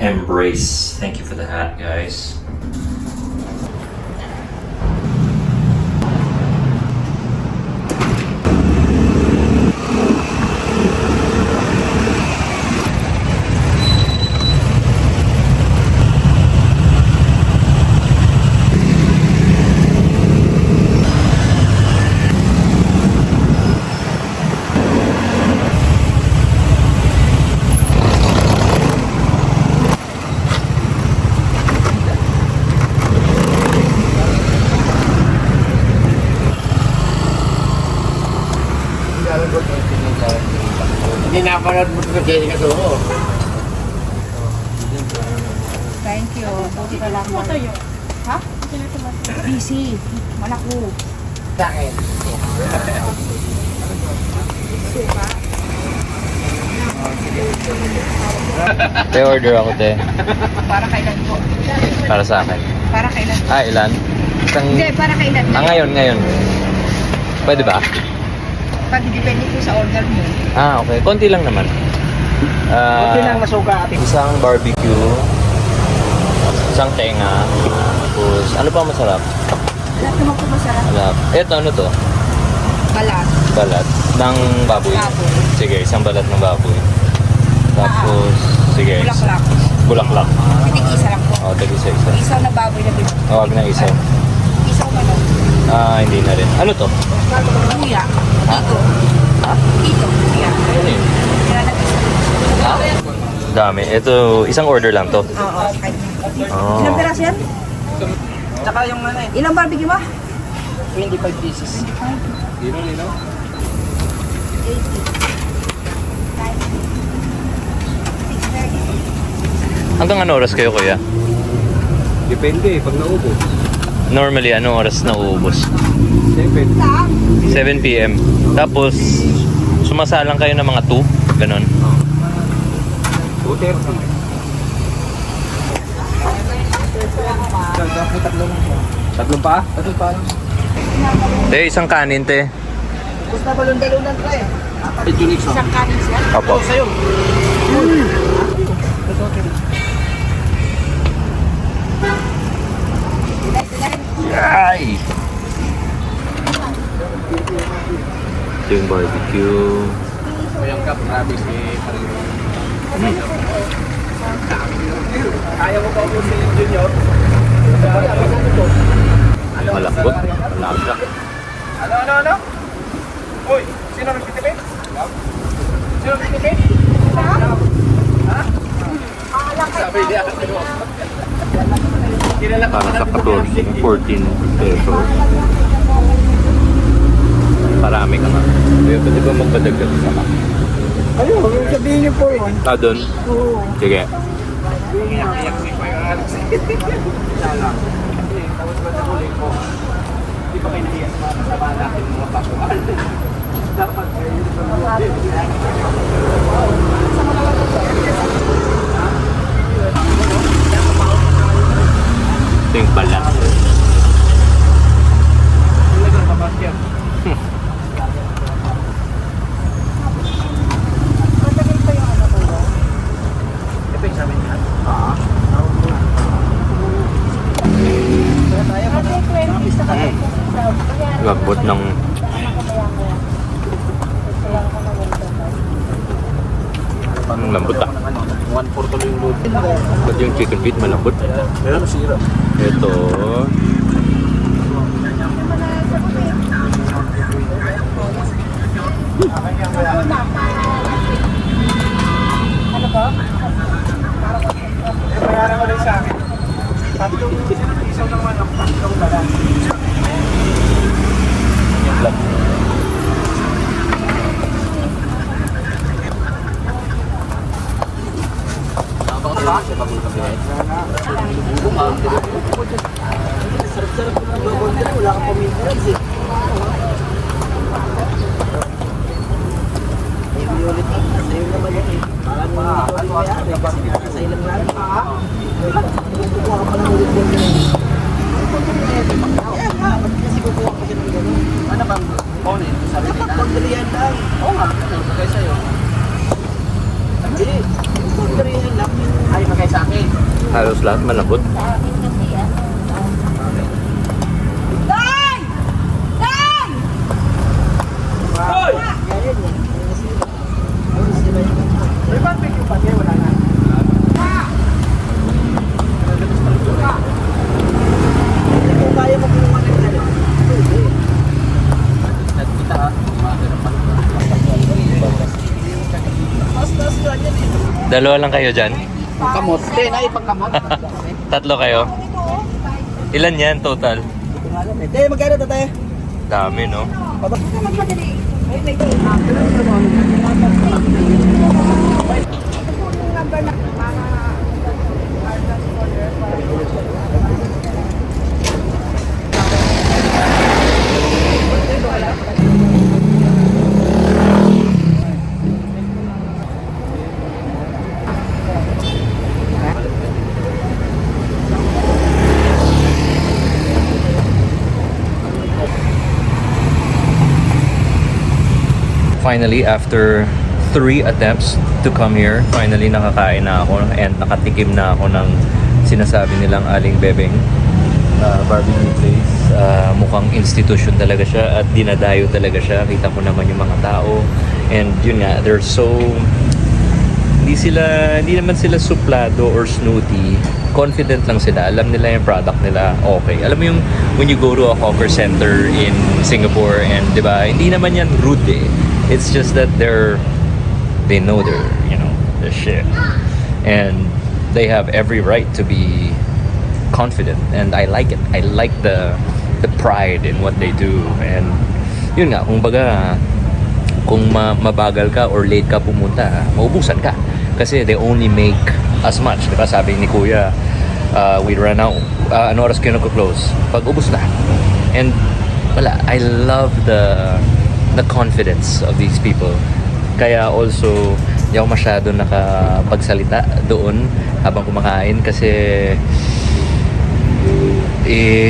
Embrace. Thank you for the hat, guys. Hindi napanood mo ito sa Jessica Soho. Thank you. Buti ka lang. Ha? Busy. Malako. Sa akin. Te, order ako, te. Para kailan po? Para sa akin. Para kailan? Ilan? Isang... Hindi, para kailan? ngayon. Pwede ba? Pag depende po sa order mo. Okay. Konti lang naman. Kunti lang nasuka ating. Isang barbecue. Isang tenga. Tapos, ano pa masarap? Lahat naman po masarap. Alap. Eto, ano to? Balat. Balat. Ng baboy. Baboy. Sige, isang balat ng baboy. Tapos, sige. Bulaklak. Bulaklak. Pitig-isa lang po. Tig-isa. Isaw na baboy na bibig. Huwag na isaw. Isaw manok. Hindi na rin. Ano to? Kuya. Ito. Ha? Ito. Kuya. Ano yun? Kaya nag-isa. Dami. Ito, isang order lang to. Oo. Kahit na. Oh. Ilang peraso yan? Tsaka yung ano eh. Ilang barbecue ba? 25 pieces. 25. Lino. 80. Hanggang ano oras kayo, kuya? Depende pag naubos. Normally, anong oras na uubos? 7. 7 p.m. Tapos, sumasalang kayo ng mga 2. Ganon. 2:30. Tatlong pa? Tatlong pa. Te, isang kanin, te. Basta balon-dalunan ka eh. Isang kanin siya. Opo. Sa'yo. Yay! Ito yung barbecue. Kuyang Kap, grabe si Kaya mo pa ubusin yung junior? Malambot. Malambot. Ano? Uy, sino nagtitipid? Sino nagtitipid? Ha? Sabi niya. Para sa 14 pesos. Parami ka nga. Pwede ba magpadagdag sa ka? Ayun, sabihin niyo po eh. Doon? Sige. Iyak si Kuya Alex. Salang. Tapos ba sa huli ko? Hindi pa kayo nahiya sa mga natin mga pasukan. Dapat kayo Ito yung balat. talagang papasyan. Matagal pa yung ano ko yun. Ito yung sabi niya. Ate, 20 sa kapatid. Lambot ng... Ang lambot ah. 1/4 tuloy yung load. Ba't yung chicken feet malambot? Meron sira. Ito. Ano ba? Bayaran ko lang sa akin. Tatlong isaw ng manok, tatlong balat. Sarap-sarap ko ng babon dito, wala kang pamintas eh. Hindi ulit eh, sa'yo naman eh. Parang sa'yo lang lang. Kukuha ka pa ng ulit din yun. Ba't kasi kukuha ka ng gano'n? Ano bang phone eh? Dapat pagdalihan lang. Oo nga, ano, bagay sa'yo. Hindi, pagdalihan lang. Ay, bagay sa akin. Halos lahat malambot. May barbecue pa kayo, wala na. Kung kaya mo kung ano. Nagkita ha. Mas yan yan eh. Dalawa lang kayo dyan? Kamot. Hindi, naipagkamot. Tatlo kayo? Ilan yan total? Te, magkano to tayo? Dami, no? Finally, after 3 attempts to come here, finally nakakain na ako and nakatikim na ako ng sinasabi nilang Aling Bebeng barbecue place. Mukhang institution talaga siya at dinadayo talaga siya. Kita ko naman yung mga tao and yun nga, they're so hindi naman sila suplado or snooty. Confident lang sila. Alam nila yung product nila. Okay. Alam mo yung when you go to a hawker center in Singapore and di ba, hindi naman yan rude eh. It's just that they know their shit. And they have every right to be confident and I like it. I like the pride in what they do. And yun nga, kung mabagal ka or late ka pumunta, maubusan ka. Kasi they only make as much. Diba sabi ni Kuya, we run out. Ano oras kayo nagko-close? Pag ubus na. And wala, I love the confidence of these people. Kaya also, hindi ako masyado nakapagsalita doon habang kumakain kasi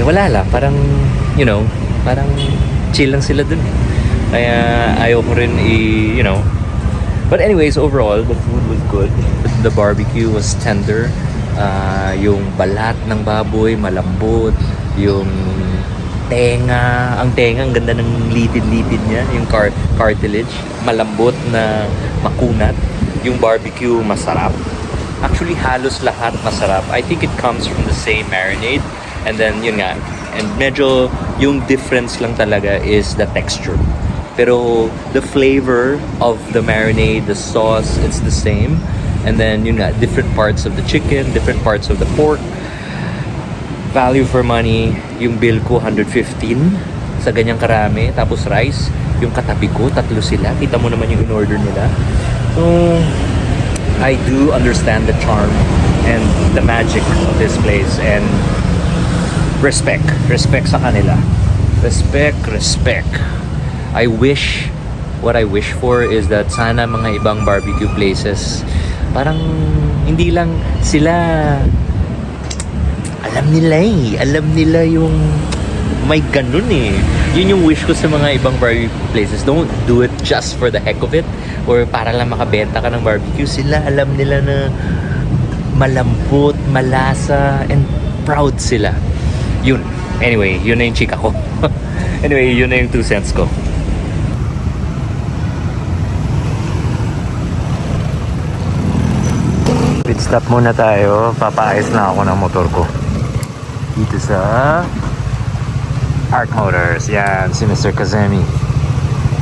wala lang. Parang, parang chill lang sila dun. Kaya ayaw ko rin But anyways, overall, the food was good. The barbecue was tender. Yung balat ng baboy, malambot. Yung tenga. Ang tenga, ang ganda ng litid-litid niya. Yung cartilage. Malambot na makunat. Yung barbecue, masarap. Actually, halos lahat masarap. I think it comes from the same marinade. And then, yun nga. And medyo, yung difference lang talaga is the texture. Pero the flavor of the marinade, the sauce, it's the same. And then, yun nga, different parts of the chicken, different parts of the pork. Value for money, yung bill ko 115 sa ganyang karami. Tapos rice, yung katabi ko, 3 sila. Kita mo naman yung in-order nila. So, I do understand the charm and the magic of this place. And respect sa kanila. Respect. What I wish for is that sana mga ibang barbecue places, parang hindi lang sila, alam nila yung may ganun eh. Yun yung wish ko sa mga ibang barbecue places. Don't do it just for the heck of it or para lang makabenta ka ng barbecue. Sila alam nila na malambot, malasa, and proud sila. Yun. Anyway, yun na yung chika ko. Anyway, yun na yung 2 cents ko. Pit stop muna tayo. Papaayos na ako ng motor ko. Dito sa Arc Motors. Yan, si Mr. Kazemi.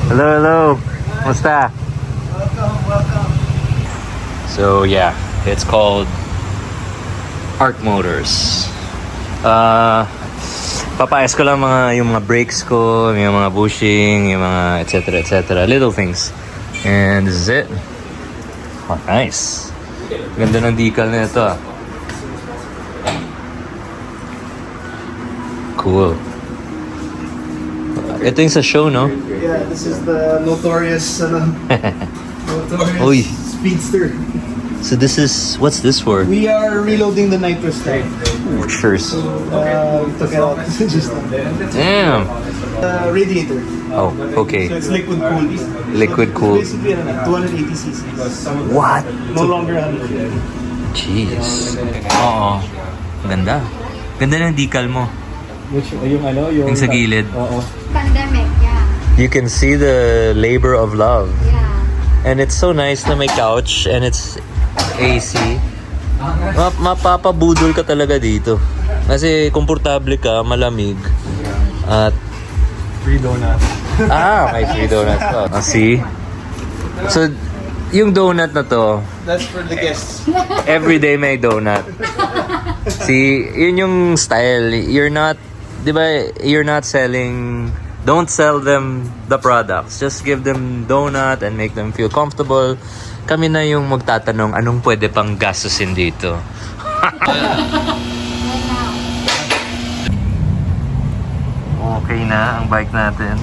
Hello. Musta? Welcome. So yeah, it's called Arc Motors. Papayas ko lang yung mga brakes ko, yung mga bushing, yung mga etc. Little things. And this is it. Oh, nice. Ganda ng decal na ito ah. Cool. Ito yung sa show, no? Yeah, this is the notorious Uy. speedster. So this is, what's this for? We are reloading the nitrous tank. Cheers. So, we took it out just Damn. radiator. Oh, okay. So it's liquid cooled. Liquid cooled. Basically, 280 cc. What? No longer 100. Jeez. Oo. Ganda. Ganda ng decal mo. Yung ano, yung... Yung sa gilid. Oo. Pandemic, yeah. You can see the labor of love. Yeah. And it's so nice na may couch and it's AC. Mapapabudol ka talaga dito. Kasi komportable ka, malamig. At Free donut. may free donuts pa. See? So, yung donut na to, That's for the guests. everyday may donut. See, yun yung style. You're not, di ba, you're not selling, don't sell them the products. Just give them donut and make them feel comfortable. Kami na yung magtatanong anong pwede pang gastusin dito. Okay na ang bike natin.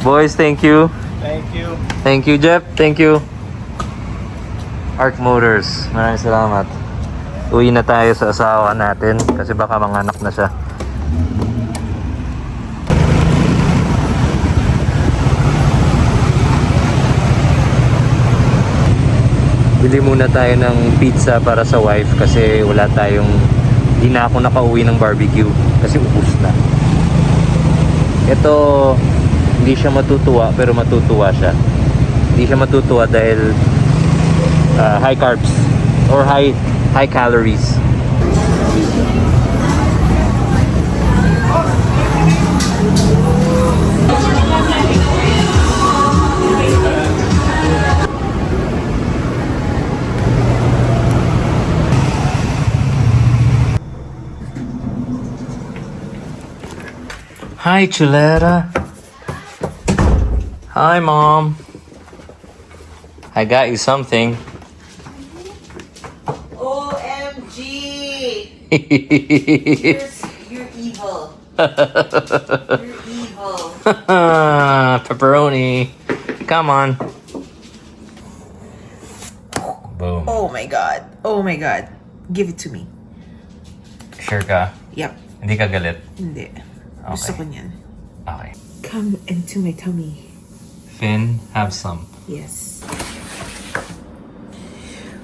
Boys, thank you. Thank you. Thank you, Jeff. Thank you. Arc Motors. Maraming salamat. Uwi na tayo sa asawa natin kasi baka manganak na siya. Bili muna tayo ng pizza para sa wife kasi wala tayong, di na ako nakauwi ng barbecue kasi ubus na. Ito, hindi siya matutuwa pero matutuwa siya. Hindi siya matutuwa dahil high carbs or high calories. Hi, Chulera. Hi, Mom. I got you something. OMG! You're evil. You're evil. Pepperoni. Come on. Boom. Oh my god. Oh my god. Give it to me. Sure ka? Yep. Hindi ka galit? Hindi. Gusto ko niyan. Okay. Come into my tummy. Finn, have some. Yes.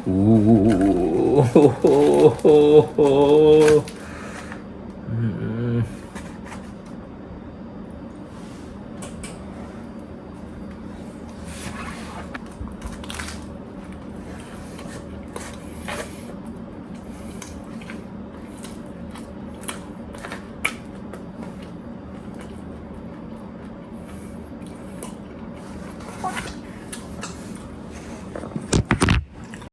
Ooh.